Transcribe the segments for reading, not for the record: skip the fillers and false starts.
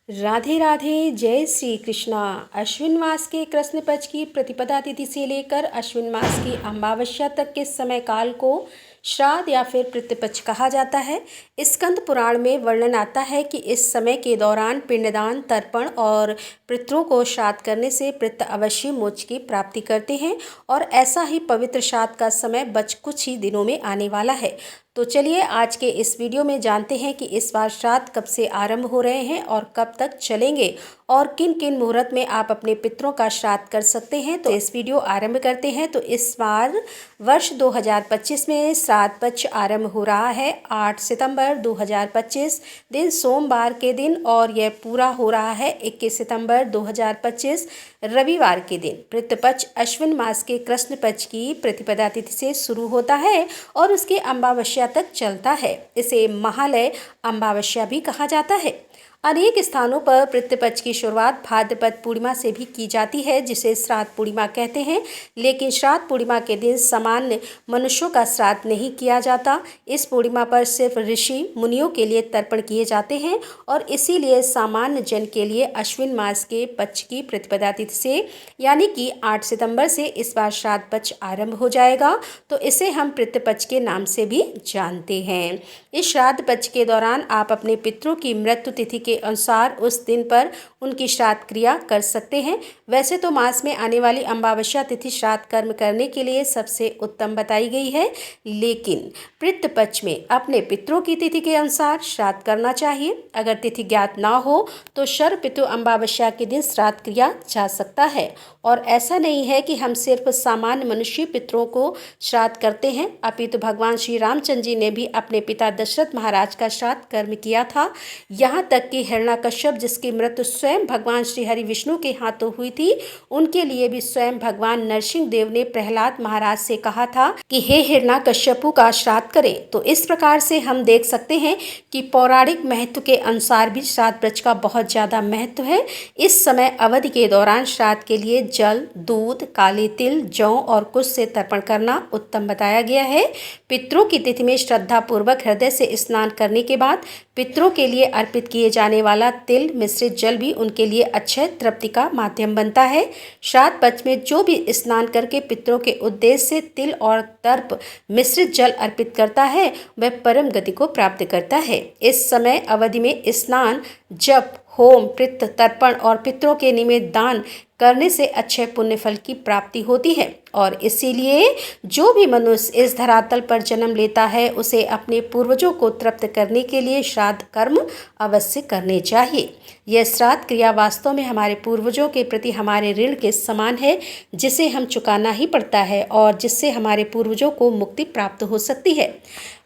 राधे राधे, जय श्री कृष्णा। अश्विन मास के कृष्ण पक्ष की प्रतिपदा तिथि से लेकर अश्विन मास की अमावस्या तक के समय काल को श्राद्ध या फिर पितृपक्ष कहा जाता है। स्कंद पुराण में वर्णन आता है कि इस समय के दौरान पिंडदान, तर्पण और पितरों को श्राद्ध करने से पितृ अवश्य मोक्ष की प्राप्ति करते हैं और ऐसा ही पवित्र श्राद्ध का समय बच कुछ ही दिनों में आने वाला है। तो चलिए आज के इस वीडियो में जानते हैं कि इस बार श्राद्ध कब से आरंभ हो रहे हैं और कब तक चलेंगे और किन किन मुहूर्त में आप अपने पितरों का श्राद्ध कर सकते हैं। तो इस वीडियो आरंभ करते हैं। तो इस बार वर्ष 2025 में श्राद्ध पक्ष आरंभ हो रहा है 8 सितंबर 2025 दिन सोमवार के दिन और यह पूरा हो रहा है 21 सितंबर 2025 रविवार के दिन। पितृपक्ष अश्विन मास के कृष्ण पक्ष की प्रतिपदा तिथि से शुरू होता है और उसके अमावस्या तक चलता है। इसे महालय अमावस्या भी कहा जाता है। अनेक स्थानों पर पितृपक्ष की शुरुआत भाद्रपद पूर्णिमा से भी की जाती है, जिसे श्राद्ध पूर्णिमा कहते हैं। लेकिन श्राद्ध पूर्णिमा के दिन सामान्य मनुष्यों का श्राद्ध नहीं किया जाता। इस पूर्णिमा पर सिर्फ ऋषि मुनियों के लिए तर्पण किए जाते हैं और इसीलिए सामान्य जन के लिए अश्विन मास के पक्ष की प्रतिपदा तिथि से यानी कि 8 सितंबर से इस बार श्राद्ध पक्ष आरंभ हो जाएगा। तो इसे हम पितृपक्ष के नाम से भी जानते हैं। इस श्राद्ध पक्ष के दौरान आप अपने पितरों की मृत्यु तिथि के अनुसार उस दिन पर उनकी श्राद्ध क्रिया कर सकते हैं। वैसे तो मास में आने वाली अमावस्या तिथि श्राद्ध कर्म करने के लिए सबसे उत्तम बताई गई है, लेकिन पितृपक्ष में अपने पितरों की तिथि के अनुसार श्राद्ध करना चाहिए। अगर तिथि ज्ञात ना हो तो शर्व पितृ अमावस्या के दिन श्राद्ध क्रिया जा सकता है। और ऐसा नहीं है कि हम सिर्फ सामान्य मनुष्य पितरों को श्राद्ध करते हैं, अपितु भगवान श्री रामचंद्र जी ने भी अपने पिता दशरथ महाराज का श्राद्ध कर्म किया था। यहाँ तक कि हिरण्यकश्यप, जिसकी मृत्यु स्वयं भगवान श्री हरि विष्णु के हाथों हुई थी, उनके लिए भी स्वयं भगवान नरसिंह देव ने प्रहलाद महाराज से कहा था कि हे हिरण्यकश्यपु का श्राद्ध करें। तो इस प्रकार से हम देख सकते हैं कि पौराणिक महत्व के अनुसार भी श्राद्ध पक्ष का बहुत ज्यादा महत्व है। इस समय अवधि के दौरान श्राद्ध के लिए जल, दूध, काले तिल, जौ और कुश से तर्पण करना उत्तम बताया गया है। पितरों की तिथि में श्रद्धा पूर्वक हृदय से स्नान करने के बाद पितरों के लिए अर्पित किए जाने वाला तिल मिश्रित जल भी उनके लिए अक्षय तृप्ति का माध्यम बनता है। श्राद्ध पक्ष में जो भी स्नान करके पितरों के उद्देश्य से तिल और तर्प मिश्रित जल अर्पित करता है वह परम गति को प्राप्त करता है। इस समय अवधि में स्नान, जप, होम, पितृ तर्पण और पितरों के निमित्त दान करने से अच्छे पुण्य फल की प्राप्ति होती है और इसीलिए जो भी मनुष्य इस धरातल पर जन्म लेता है उसे अपने पूर्वजों को तृप्त करने के लिए श्राद्ध कर्म अवश्य करने चाहिए। यह श्राद्ध क्रिया वास्तव में हमारे पूर्वजों के प्रति हमारे ऋण के समान है, जिसे हम चुकाना ही पड़ता है और जिससे हमारे पूर्वजों को मुक्ति प्राप्त हो सकती है।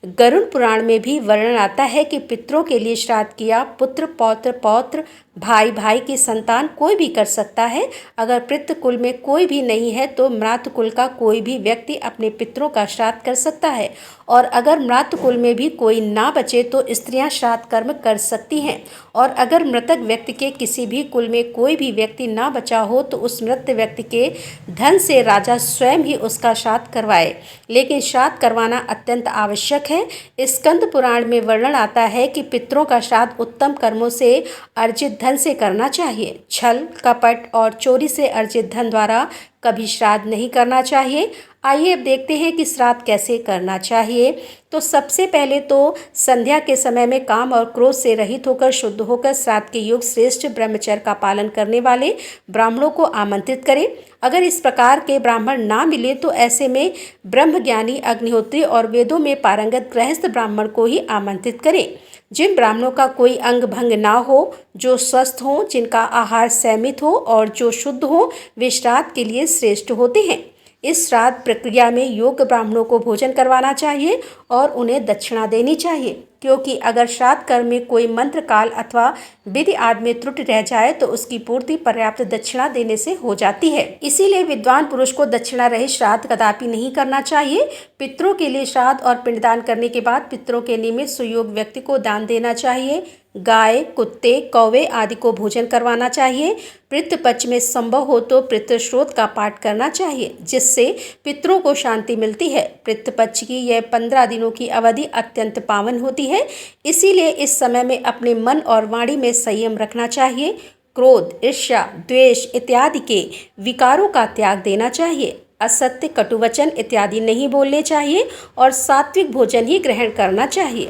गरुड़ पुराण में भी वर्णन आता है कि पितरों के लिए श्राद्ध किया पुत्र, पौत्र, पौत्र, भाई, भाई की संतान कोई भी कर सकता है। अगर पितृ कुल में कोई भी नहीं है तो मृत कुल का कोई भी व्यक्ति अपने पितरों का श्राद्ध कर सकता है और अगर मृत कुल में भी कोई ना बचे तो स्त्रियां श्राद्ध कर्म कर सकती हैं। और अगर मृतक व्यक्ति के किसी भी कुल में कोई भी व्यक्ति ना बचा हो तो उस मृत व्यक्ति के धन से राजा स्वयं ही उसका श्राद्ध करवाए, लेकिन श्राद्ध करवाना अत्यंत आवश्यक है। स्कंद पुराण में वर्णन आता है कि पितरों का श्राद्ध उत्तम कर्मों से अर्जित धन से करना चाहिए। छल, कपट और चोरी से अर्जित धन द्वारा कभी श्राद्ध नहीं करना चाहिए। आइए अब देखते हैं कि श्राद्ध कैसे करना चाहिए। तो सबसे पहले तो संध्या के समय में काम और क्रोध से रहित होकर शुद्ध होकर श्राद्ध के योग श्रेष्ठ ब्रह्मचर्य का पालन करने वाले ब्राह्मणों को आमंत्रित करें। अगर इस प्रकार के ब्राह्मण ना मिले तो ऐसे में ब्रह्मज्ञानी, अग्निहोत्री और वेदों में पारंगत गृहस्थ ब्राह्मण को ही आमंत्रित करें। जिन ब्राह्मणों का कोई अंग भंग ना हो, जो स्वस्थ हों, जिनका आहार संयमित हो और जो शुद्ध हो, वे श्राद्ध के लिए श्रेष्ठ होते हैं। इस श्राद्ध प्रक्रिया में योग्य ब्राह्मणों को भोजन करवाना चाहिए और उन्हें दक्षिणा देनी चाहिए, क्योंकि अगर श्राद्ध कर्म में कोई मंत्र, काल अथवा विधि आदि में त्रुटि रह जाए तो उसकी पूर्ति पर्याप्त दक्षिणा देने से हो जाती है। इसीलिए विद्वान पुरुष को दक्षिणा रहित श्राद्ध कदापि नहीं करना चाहिए। पितरों के लिए श्राद्ध और पिंडदान करने के बाद पितरों के निमित्त सुयोग्य व्यक्ति को दान देना चाहिए। गाय, कुत्ते, कौवे आदि को भोजन करवाना चाहिए। पितृपक्ष में संभव हो तो पितृश्रोत का पाठ करना चाहिए, जिससे पितरों को शांति मिलती है। पितृपक्ष की यह 15 दिनों की अवधि अत्यंत पावन होती है, इसीलिए इस समय में अपने मन और वाणी में संयम रखना चाहिए। क्रोध, ईर्ष्या, द्वेष इत्यादि के विकारों का त्याग देना चाहिए। असत्य, कटुवचन इत्यादि नहीं बोलने चाहिए और सात्विक भोजन ही ग्रहण करना चाहिए।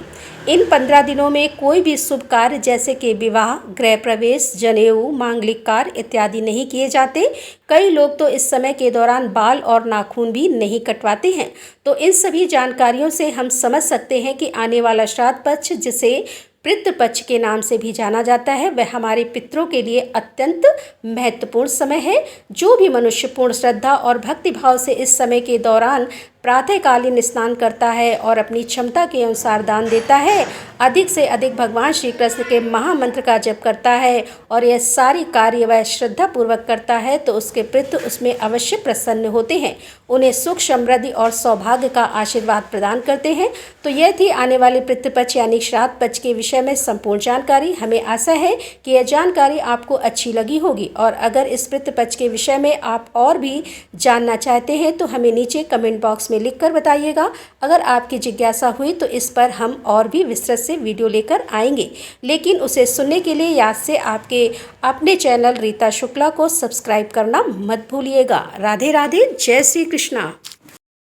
इन 15 दिनों में कोई भी शुभ कार्य जैसे कि विवाह, गृह प्रवेश, जनेऊ, मांगलिक कार्य इत्यादि नहीं किए जाते। कई लोग तो इस समय के दौरान बाल और नाखून भी नहीं कटवाते हैं। तो इन सभी जानकारियों से हम समझ सकते हैं कि आने वाला श्राद्ध पक्ष, जिसे पितृपक्ष के नाम से भी जाना जाता है, वह हमारे पितरों के लिए अत्यंत महत्वपूर्ण समय है। जो भी मनुष्य पूर्ण श्रद्धा और भक्ति भाव से इस समय के दौरान प्रातःकालीन स्नान करता है और अपनी क्षमता के अनुसार दान देता है, अधिक से अधिक भगवान श्री कृष्ण के महामंत्र का जप करता है और यह सारी कार्य वह श्रद्धापूर्वक करता है, तो उसके पितृ उसमें अवश्य प्रसन्न होते हैं, उन्हें सुख, समृद्धि और सौभाग्य का आशीर्वाद प्रदान करते हैं। तो यह थी आने वाले पितृपक्ष यानी श्राद्ध पक्ष के विषय में संपूर्ण जानकारी। हमें आशा है कि यह जानकारी आपको अच्छी लगी होगी, और अगर इस पितृपक्ष के विषय में आप और भी जानना चाहते हैं तो हमें नीचे कमेंट बॉक्स में लिखकर बताइएगा। अगर आपकी जिज्ञासा हुई तो इस पर हम और भी विस्तृत से वीडियो लेकर आएंगे, लेकिन उसे सुनने के लिए याद से आपके अपने चैनल रीता शुक्ला को सब्सक्राइब करना मत भूलिएगा। राधे राधे, जय श्री कृष्णा।